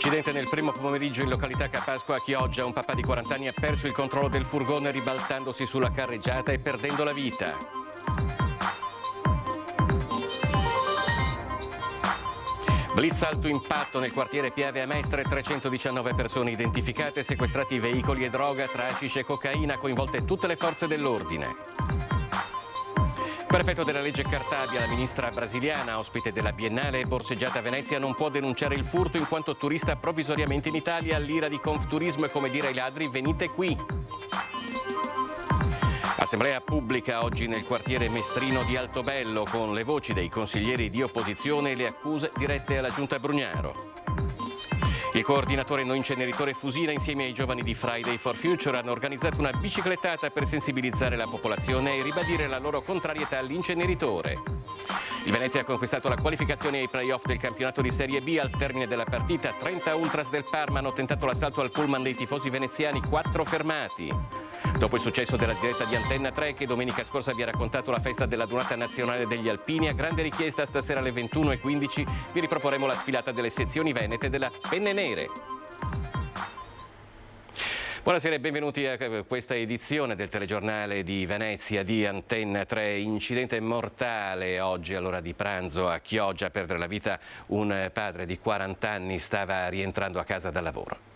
Incidente nel primo pomeriggio in località Capasqua a Chioggia. Un papà di 40 anni ha perso il controllo del furgone ribaltandosi sulla carreggiata e perdendo la vita. Blitz alto impatto nel quartiere Piave a Mestre, 319 persone identificate, sequestrati veicoli e droga tra hashish e cocaina, coinvolte tutte le forze dell'ordine. Per effetto della legge Cartabia, la ministra brasiliana, ospite della Biennale borseggiata a Venezia, non può denunciare il furto in quanto turista provvisoriamente in Italia. L'ira di Confturismo è come dire ai ladri: venite qui. Assemblea pubblica oggi nel quartiere Mestrino di Altobello con le voci dei consiglieri di opposizione e le accuse dirette alla giunta Brugnaro. Il coordinatore no inceneritore Fusina insieme ai giovani di Friday for Future hanno organizzato una biciclettata per sensibilizzare la popolazione e ribadire la loro contrarietà all'inceneritore. Il Venezia ha conquistato la qualificazione ai play-off del campionato di Serie B. Al termine della partita 30 ultras del Parma hanno tentato l'assalto al pullman dei tifosi veneziani, 4 fermati. Dopo il successo della diretta di Antenna 3 che domenica scorsa vi ha raccontato la festa della Donata Nazionale degli Alpini, a grande richiesta stasera alle 21:15 vi riproporremo la sfilata delle sezioni venete della Penne Nere. Buonasera e benvenuti a questa edizione del telegiornale di Venezia di Antenna 3. Incidente mortale oggi all'ora di pranzo a Chioggia. A perdere la vita un padre di 40 anni, stava rientrando a casa dal lavoro.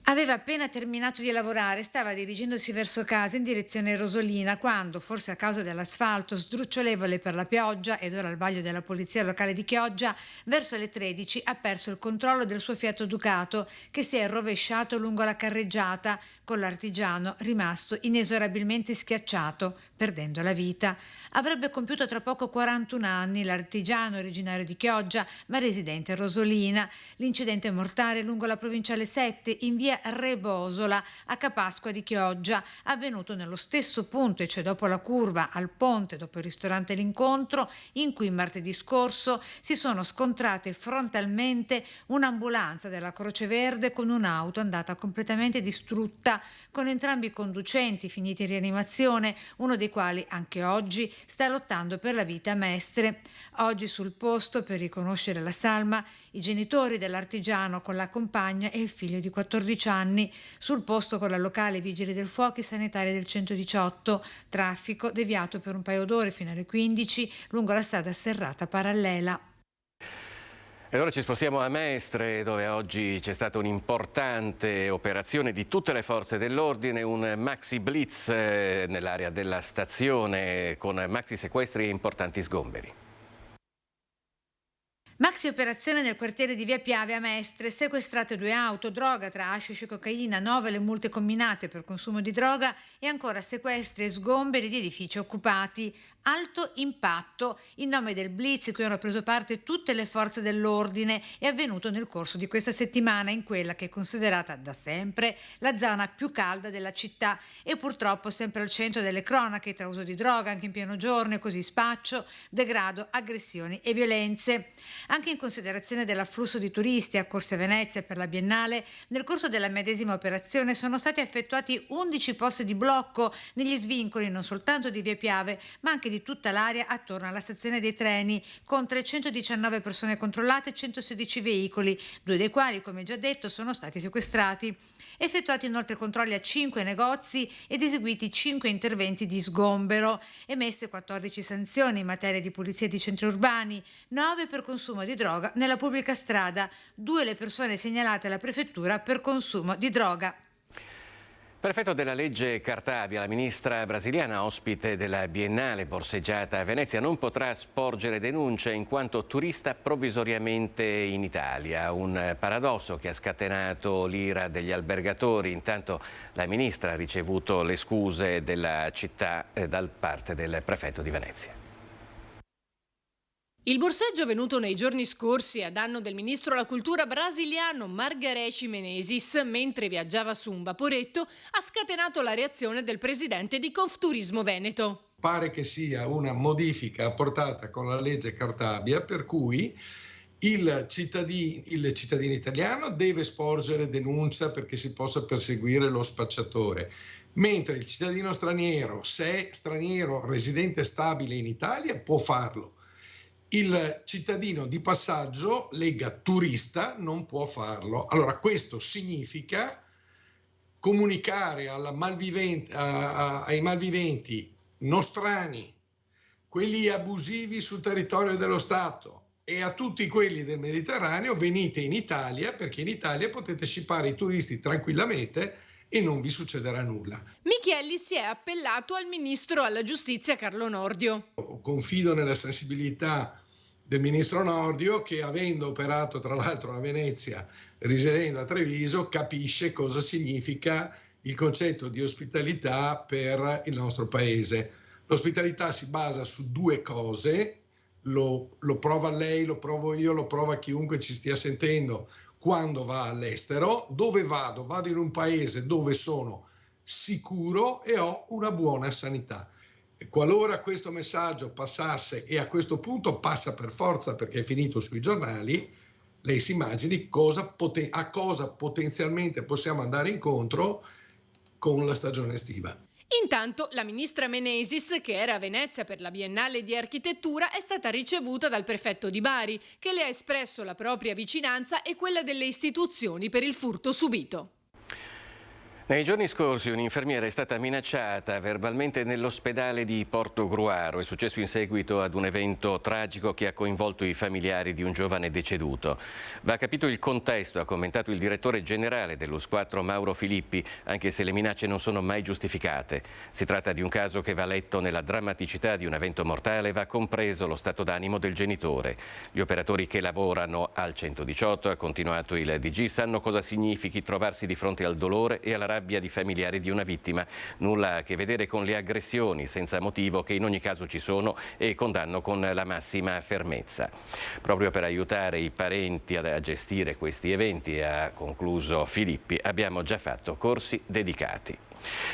Aveva appena terminato di lavorare, stava dirigendosi verso casa in direzione Rosolina quando, forse a causa dell'asfalto sdrucciolevole per la pioggia ed ora al vaglio della polizia locale di Chioggia, verso le 13 ha perso il controllo del suo Fiat Ducato che si è rovesciato lungo la carreggiata con l'artigiano rimasto inesorabilmente schiacciato, perdendo la vita. Avrebbe compiuto tra poco 41 anni l'artigiano originario di Chioggia ma residente a Rosolina. L'incidente mortale lungo la provinciale 7 in via Rebosola a Capasqua di Chioggia, avvenuto nello stesso punto, e cioè dopo la curva al ponte, dopo il ristorante L'Incontro, in cui martedì scorso si sono scontrate frontalmente un'ambulanza della Croce Verde con un'auto andata completamente distrutta, con entrambi i conducenti finiti in rianimazione, uno dei quali anche oggi sta lottando per la vita a Mestre. Oggi sul posto, per riconoscere la salma, i genitori dell'artigiano con la compagna e il figlio di 14 anni. Sul posto con la locale vigili del fuoco e sanitari del 118. Traffico deviato per un paio d'ore fino alle 15 lungo la strada serrata parallela. E allora ci spostiamo a Mestre, dove oggi c'è stata un'importante operazione di tutte le forze dell'ordine, un maxi blitz nell'area della stazione con maxi sequestri e importanti sgomberi. Maxi operazione nel quartiere di Via Piave a Mestre, sequestrate 2 auto, droga tra hashish e cocaina, 9 le multe comminate per consumo di droga e ancora sequestri e sgomberi di edifici occupati. Alto impatto, in nome del blitz cui hanno preso parte tutte le forze dell'ordine, è avvenuto nel corso di questa settimana in quella che è considerata da sempre la zona più calda della città e purtroppo sempre al centro delle cronache tra uso di droga anche in pieno giorno e così spaccio, degrado, aggressioni e violenze. Anche in considerazione dell'afflusso di turisti accorsi a Venezia per la Biennale, nel corso della medesima operazione sono stati effettuati 11 posti di blocco negli svincoli non soltanto di Via Piave ma anche di tutta l'area attorno alla stazione dei treni, con 319 persone controllate e 116 veicoli, 2 dei quali, come già detto, sono stati sequestrati. Effettuati inoltre controlli a 5 negozi ed eseguiti 5 interventi di sgombero, emesse 14 sanzioni in materia di pulizia di centri urbani, 9 per consumo di droga nella pubblica strada, 2 le persone segnalate alla prefettura per consumo di droga. Per effetto della legge Cartabia, la ministra brasiliana, ospite della Biennale borseggiata a Venezia, non potrà sporgere denuncia in quanto turista provvisoriamente in Italia. Un paradosso che ha scatenato l'ira degli albergatori. Intanto la ministra ha ricevuto le scuse della città da parte del prefetto di Venezia. Il borseggio avvenuto nei giorni scorsi a danno del ministro della cultura brasiliano Margareth Menezes mentre viaggiava su un vaporetto ha scatenato la reazione del presidente di Confturismo Veneto. Pare che sia una modifica apportata con la legge Cartabia per cui il cittadino italiano deve sporgere denuncia perché si possa perseguire lo spacciatore, mentre il cittadino straniero, se è straniero residente stabile in Italia, può farlo. Il cittadino di passaggio, lega turista, non può farlo. Allora questo significa comunicare ai malviventi nostrani, quelli abusivi sul territorio dello Stato, e a tutti quelli del Mediterraneo: venite in Italia, perché in Italia potete scippare i turisti tranquillamente e non vi succederà nulla. Michielli si è appellato al ministro alla giustizia Carlo Nordio. Confido nella sensibilità del ministro Nordio, che, avendo operato tra l'altro a Venezia, risiedendo a Treviso, capisce cosa significa il concetto di ospitalità per il nostro paese. L'ospitalità si basa su due cose, lo prova lei, lo provo io, lo prova chiunque ci stia sentendo quando va all'estero. Dove vado? Vado in un paese dove sono sicuro e ho una buona sanità. Qualora questo messaggio passasse, e a questo punto passa per forza perché è finito sui giornali, lei si immagini a cosa potenzialmente possiamo andare incontro con la stagione estiva. Intanto la ministra Menesis, che era a Venezia per la Biennale di Architettura, è stata ricevuta dal prefetto di Bari, che le ha espresso la propria vicinanza e quella delle istituzioni per il furto subito. Nei giorni scorsi un'infermiera è stata minacciata verbalmente nell'ospedale di Portogruaro. È successo in seguito ad un evento tragico che ha coinvolto i familiari di un giovane deceduto. Va capito il contesto, ha commentato il direttore generale dello squadro Mauro Filippi, anche se le minacce non sono mai giustificate. Si tratta di un caso che va letto nella drammaticità di un evento mortale, va compreso lo stato d'animo del genitore. Gli operatori che lavorano al 118, ha continuato il DG, sanno cosa significhi trovarsi di fronte al dolore e alla rabbia di familiari di una vittima. Nulla a che vedere con le aggressioni senza motivo che in ogni caso ci sono, e condanno con la massima fermezza. Proprio per aiutare i parenti a gestire questi eventi, ha concluso Filippi, abbiamo già fatto corsi dedicati.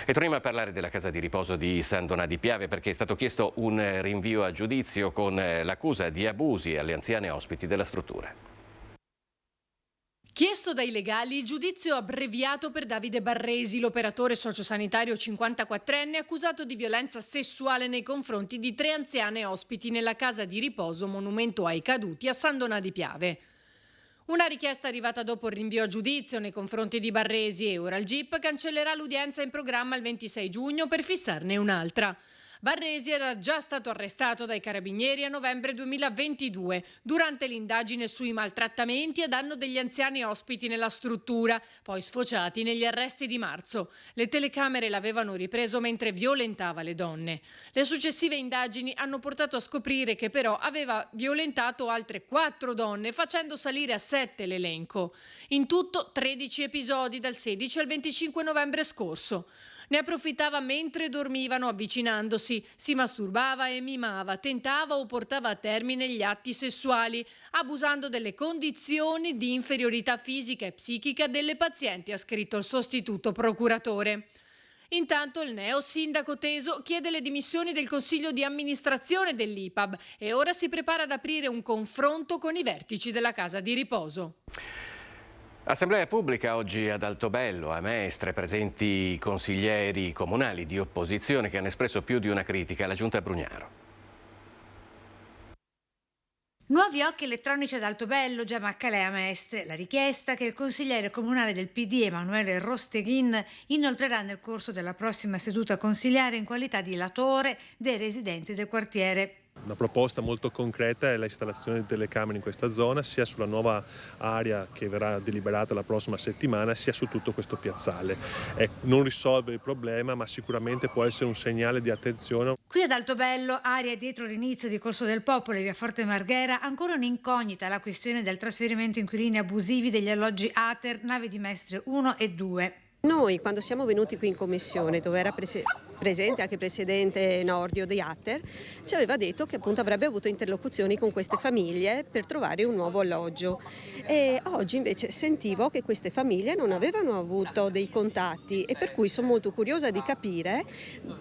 E torniamo a parlare della casa di riposo di San Donà di Piave, perché è stato chiesto un rinvio a giudizio con l'accusa di abusi alle anziane ospiti della struttura. Chiesto dai legali il giudizio abbreviato per Davide Barresi, l'operatore sociosanitario 54enne accusato di violenza sessuale nei confronti di 3 anziane ospiti nella casa di riposo Monumento ai Caduti a San Donà di Piave. Una richiesta arrivata dopo il rinvio a giudizio nei confronti di Barresi, e ora il GIP cancellerà l'udienza in programma il 26 giugno per fissarne un'altra. Barresi era già stato arrestato dai carabinieri a novembre 2022 durante l'indagine sui maltrattamenti a danno degli anziani ospiti nella struttura, poi sfociati negli arresti di marzo. Le telecamere l'avevano ripreso mentre violentava le donne. Le successive indagini hanno portato a scoprire che però aveva violentato altre 4 donne, facendo salire a 7 l'elenco. In tutto 13 episodi dal 16 al 25 novembre scorso. Ne approfittava mentre dormivano avvicinandosi, si masturbava e mimava, tentava o portava a termine gli atti sessuali, abusando delle condizioni di inferiorità fisica e psichica delle pazienti, ha scritto il sostituto procuratore. Intanto il neo sindaco teso chiede le dimissioni del consiglio di amministrazione dell'IPAB e ora si prepara ad aprire un confronto con i vertici della casa di riposo. Assemblea pubblica oggi ad Altobello, a Mestre, presenti i consiglieri comunali di opposizione che hanno espresso più di una critica alla Giunta Brugnaro. Nuovi occhi elettronici ad Altobello, Giamaccalè a Mestre. La richiesta che il consigliere comunale del PD Emanuele Rosteghin inoltrerà nel corso della prossima seduta consiliare in qualità di latore dei residenti del quartiere. Una proposta molto concreta è l'installazione di telecamere in questa zona, sia sulla nuova area che verrà deliberata la prossima settimana, sia su tutto questo piazzale. Non risolve il problema, ma sicuramente può essere un segnale di attenzione. Qui ad Altobello, area dietro l'inizio di Corso del Popolo e via Forte Marghera, ancora un'incognita la questione del trasferimento inquilini abusivi degli alloggi Ater, Nave di Mestre 1 e 2. Noi quando siamo venuti qui in commissione, dove era presente anche il presidente Nordio di Ater, ci aveva detto che appunto avrebbe avuto interlocuzioni con queste famiglie per trovare un nuovo alloggio, e oggi invece sentivo che queste famiglie non avevano avuto dei contatti, e per cui sono molto curiosa di capire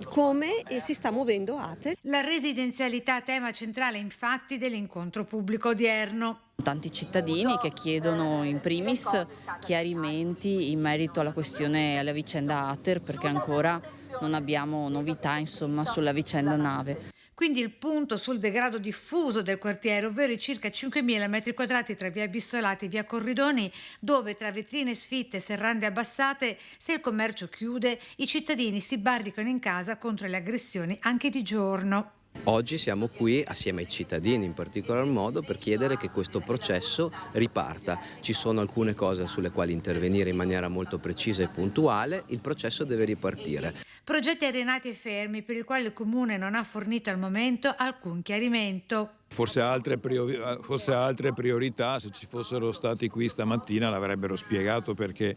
come si sta muovendo Ater. La residenzialità, tema centrale infatti dell'incontro pubblico odierno. Tanti cittadini che chiedono in primis chiarimenti in merito alla questione, alla vicenda Ater, perché ancora non abbiamo novità sulla vicenda Nave. Quindi il punto sul degrado diffuso del quartiere, ovvero i circa 5.000 metri quadrati tra via Bissolati e via Corridoni, dove tra vetrine sfitte e serrande abbassate, se il commercio chiude, i cittadini si barricano in casa contro le aggressioni anche di giorno. Oggi siamo qui assieme ai cittadini in particolar modo per chiedere che questo processo riparta. Ci sono alcune cose sulle quali intervenire in maniera molto precisa e puntuale, il processo deve ripartire. Progetti arenati e fermi per i quali il Comune non ha fornito al momento alcun chiarimento. Forse altre priorità, se ci fossero stati qui stamattina l'avrebbero spiegato perché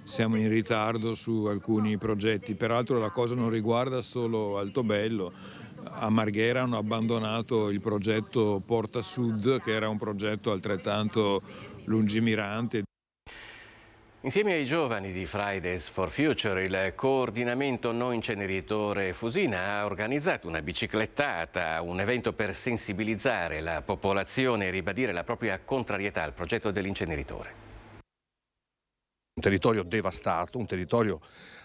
siamo in ritardo su alcuni progetti. Peraltro la cosa non riguarda solo Altobello. A Marghera hanno abbandonato il progetto Porta Sud, che era un progetto altrettanto lungimirante. Insieme ai giovani di Fridays for Future, il coordinamento No Inceneritore Fusina ha organizzato una biciclettata, un evento per sensibilizzare la popolazione e ribadire la propria contrarietà al progetto dell'inceneritore. Un territorio devastato, un territorio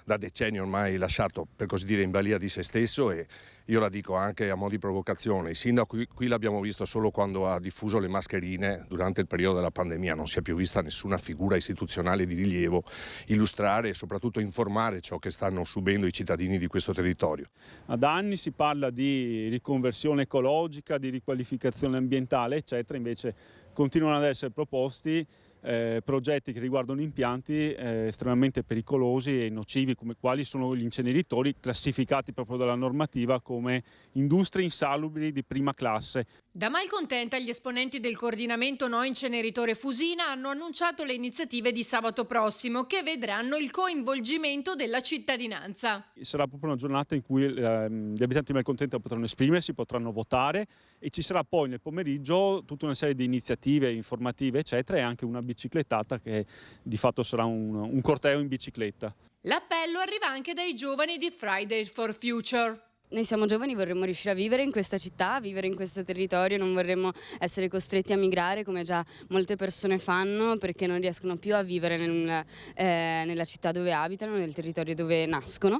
da decenni ormai lasciato per così dire in balia di se stesso, e io la dico anche a mo' di provocazione. Il sindaco qui l'abbiamo visto solo quando ha diffuso le mascherine durante il periodo della pandemia, non si è più vista nessuna figura istituzionale di rilievo illustrare e soprattutto informare ciò che stanno subendo i cittadini di questo territorio. Da anni si parla di riconversione ecologica, di riqualificazione ambientale eccetera, invece continuano ad essere proposti progetti che riguardano impianti estremamente pericolosi e nocivi, come quali sono gli inceneritori, classificati proprio dalla normativa come industrie insalubri di prima classe. Da malcontenta gli esponenti del coordinamento No Inceneritore Fusina hanno annunciato le iniziative di sabato prossimo, che vedranno il coinvolgimento della cittadinanza. Sarà proprio una giornata in cui gli abitanti di Malcontenta potranno esprimersi, potranno votare, e ci sarà poi nel pomeriggio tutta una serie di iniziative informative eccetera, e anche una biciclettata che di fatto sarà un corteo in bicicletta. L'appello arriva anche dai giovani di Fridays for Future. Noi siamo giovani, vorremmo riuscire a vivere in questa città, a vivere in questo territorio, non vorremmo essere costretti a migrare come già molte persone fanno, perché non riescono più a vivere nella città dove abitano, nel territorio dove nascono.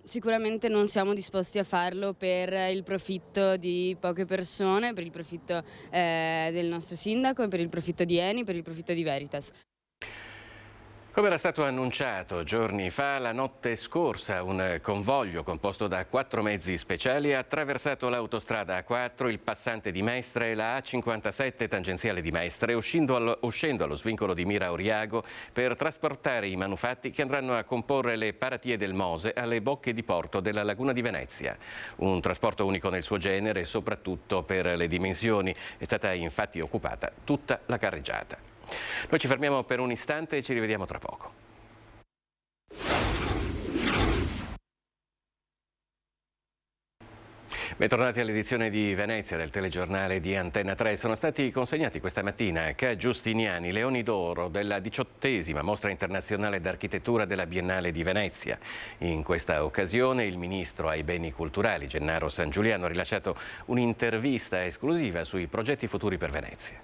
Sicuramente non siamo disposti a farlo per il profitto di poche persone, per il profitto del nostro sindaco, per il profitto di Eni, per il profitto di Veritas. Come era stato annunciato giorni fa, la notte scorsa un convoglio composto da 4 mezzi speciali ha attraversato l'autostrada A4, il passante di Mestre e la A57 tangenziale di Mestre, uscendo allo svincolo di Mira Oriago per trasportare i manufatti che andranno a comporre le paratie del Mose alle bocche di porto della Laguna di Venezia. Un trasporto unico nel suo genere, soprattutto per le dimensioni. È stata infatti occupata tutta la carreggiata. Noi ci fermiamo per un istante e ci rivediamo tra poco. Bentornati all'edizione di Venezia del telegiornale di Antenna 3. Sono stati consegnati questa mattina a Ca' Giustiniani Leoni d'Oro della 18ª Mostra Internazionale d'Architettura della Biennale di Venezia. In questa occasione il Ministro ai Beni Culturali, Gennaro Sangiuliano, ha rilasciato un'intervista esclusiva sui progetti futuri per Venezia.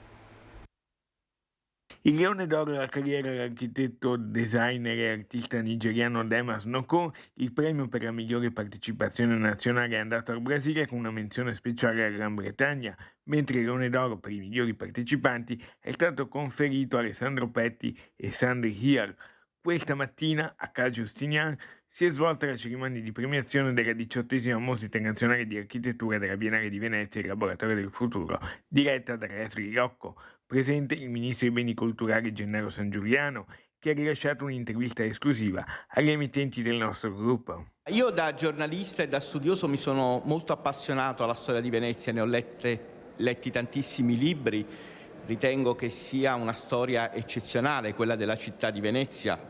Il Leone d'Oro alla carriera dell'architetto, designer e artista nigeriano Demas Noko, il premio per la migliore partecipazione nazionale è andato al Brasile con una menzione speciale alla Gran Bretagna, mentre il Leone d'Oro per i migliori partecipanti è stato conferito a Alessandro Petti e Sandri Hial. Questa mattina a Ca' Giustiniani si è svolta la cerimonia di premiazione della 18ª Mostra Internazionale di Architettura della Biennale di Venezia, il Laboratorio del Futuro, diretta da Leslie Rocco. Presente il Ministro dei Beni Culturali Gennaro Sangiuliano, che ha rilasciato un'intervista esclusiva agli emittenti del nostro gruppo. Io da giornalista e da studioso mi sono molto appassionato alla storia di Venezia, ne ho letti tantissimi libri, ritengo che sia una storia eccezionale quella della città di Venezia,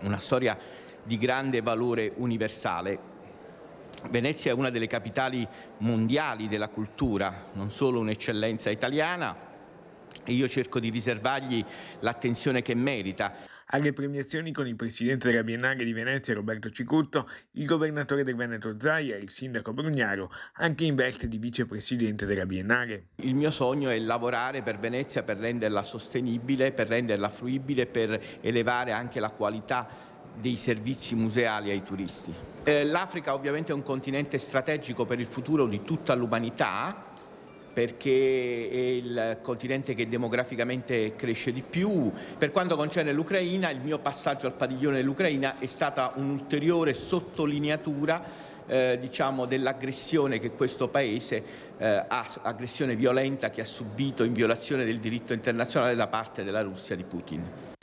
una storia di grande valore universale. Venezia è una delle capitali mondiali della cultura, non solo un'eccellenza italiana, e io cerco di riservargli l'attenzione che merita. Alle premiazioni con il presidente della Biennale di Venezia Roberto Cicutto, il governatore del Veneto Zaia e il sindaco Brugnaro, anche in veste di vicepresidente della Biennale. Il mio sogno è lavorare per Venezia per renderla sostenibile, per renderla fruibile, per elevare anche la qualità dei servizi museali ai turisti. L'Africa ovviamente è un continente strategico per il futuro di tutta l'umanità, perché è il continente che demograficamente cresce di più. Per quanto concerne l'Ucraina, il mio passaggio al padiglione dell'Ucraina è stata un'ulteriore sottolineatura diciamo, dell'aggressione che questo Paese aggressione violenta che ha subito in violazione del diritto internazionale da parte della Russia di Putin.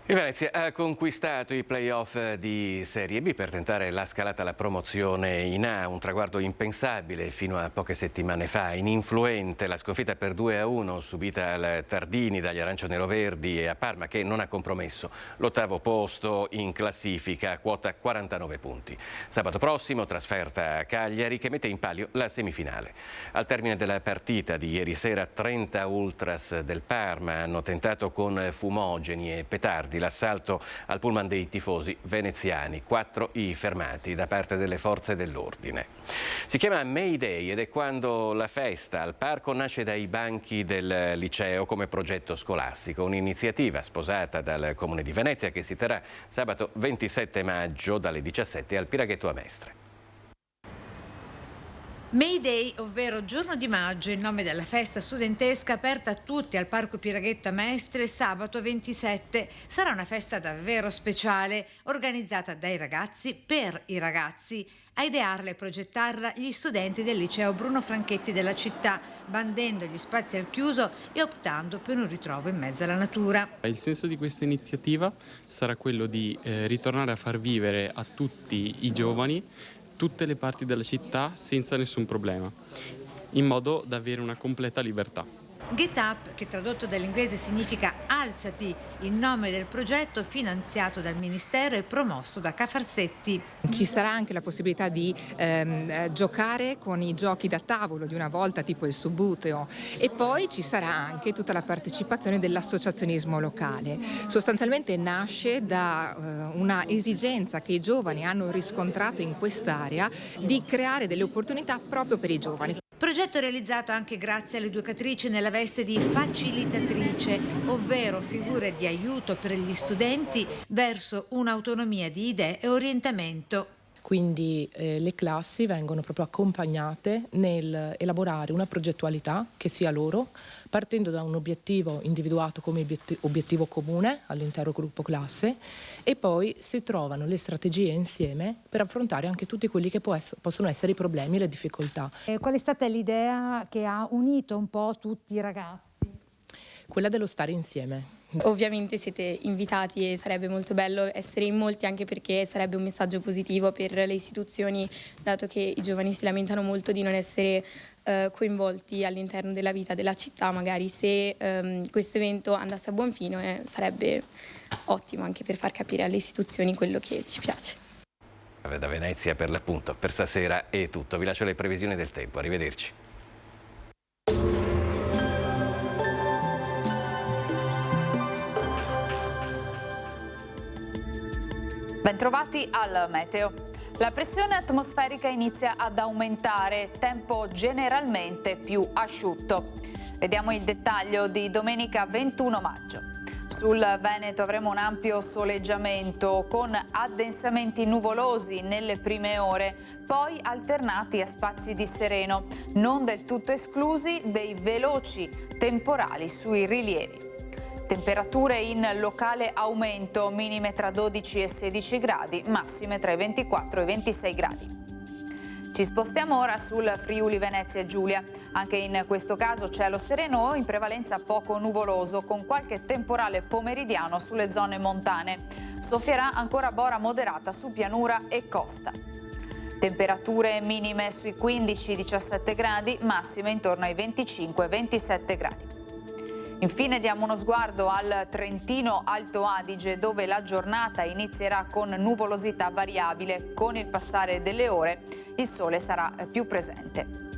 Il Venezia ha conquistato i play-off di Serie B per tentare la scalata alla promozione in A, un traguardo impensabile fino a poche settimane fa. Ininfluente la sconfitta per 2-1 subita al Tardini dagli arancio-nero-verdi e a Parma, che non ha compromesso l'ottavo posto in classifica, quota 49 punti. Sabato prossimo trasferta a Cagliari, che mette in palio la semifinale. Al termine della partita di ieri sera 30 ultras del Parma hanno tentato con fumogeni e petardi l'assalto al pullman dei tifosi veneziani, 4 i fermati da parte delle forze dell'ordine. Si chiama May Day ed è quando la festa al parco nasce dai banchi del liceo come progetto scolastico, un'iniziativa sposata dal Comune di Venezia che si terrà sabato 27 maggio dalle 17 al Piraghetto a Mestre. May Day, ovvero Giorno di Maggio, il nome della festa studentesca aperta a tutti al Parco Piraghetto a Mestre sabato 27. Sarà una festa davvero speciale, organizzata dai ragazzi per i ragazzi. A idearla e progettarla gli studenti del liceo Bruno Franchetti della città, bandendo gli spazi al chiuso e optando per un ritrovo in mezzo alla natura. Il senso di questa iniziativa sarà quello di ritornare a far vivere a tutti i giovani tutte le parti della città senza nessun problema, in modo da avere una completa libertà. Get Up, che tradotto dall'inglese significa alzati, il nome del progetto finanziato dal Ministero e promosso da Cafarsetti. Ci sarà anche la possibilità di giocare con i giochi da tavolo di una volta, tipo il Subbuteo, e poi ci sarà anche tutta la partecipazione dell'associazionismo locale. Sostanzialmente nasce da una esigenza che i giovani hanno riscontrato in quest'area di creare delle opportunità proprio per i giovani. Progetto realizzato anche grazie all'educatrice nella veste di facilitatrice, ovvero figure di aiuto per gli studenti verso un'autonomia di idee e orientamento. Quindi le classi vengono proprio accompagnate nel elaborare una progettualità che sia loro, partendo da un obiettivo individuato come obiettivo comune all'intero gruppo classe, e poi si trovano le strategie insieme per affrontare anche tutti quelli che possono essere i problemi e le difficoltà. Qual è stata l'idea che ha unito un po' tutti i ragazzi? Quella dello stare insieme. Ovviamente siete invitati e sarebbe molto bello essere in molti, anche perché sarebbe un messaggio positivo per le istituzioni, dato che i giovani si lamentano molto di non essere coinvolti all'interno della vita della città. Magari se questo evento andasse a buon fine sarebbe ottimo anche per far capire alle istituzioni quello che ci piace. Da Venezia per l'appunto per stasera è tutto, vi lascio le previsioni del tempo, arrivederci. Bentrovati al meteo. La pressione atmosferica inizia ad aumentare, tempo generalmente più asciutto. Vediamo il dettaglio di domenica 21 maggio. Sul Veneto avremo un ampio soleggiamento con addensamenti nuvolosi nelle prime ore, poi alternati a spazi di sereno, non del tutto esclusi dei veloci temporali sui rilievi. Temperature in locale aumento, minime tra 12 e 16 gradi, massime tra i 24 e i 26 gradi. Ci spostiamo ora sul Friuli Venezia e Giulia. Anche in questo caso cielo sereno, in prevalenza poco nuvoloso, con qualche temporale pomeridiano sulle zone montane. Soffierà ancora bora moderata su pianura e costa. Temperature minime sui 15-17 gradi, massime intorno ai 25-27 gradi. Infine diamo uno sguardo al Trentino Alto Adige, dove la giornata inizierà con nuvolosità variabile. Con il passare delle ore il sole sarà più presente.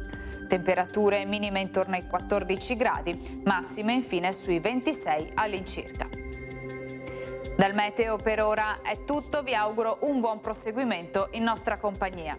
Temperature minime intorno ai 14 gradi, massime infine sui 26 all'incirca. Dal meteo per ora è tutto, vi auguro un buon proseguimento in nostra compagnia.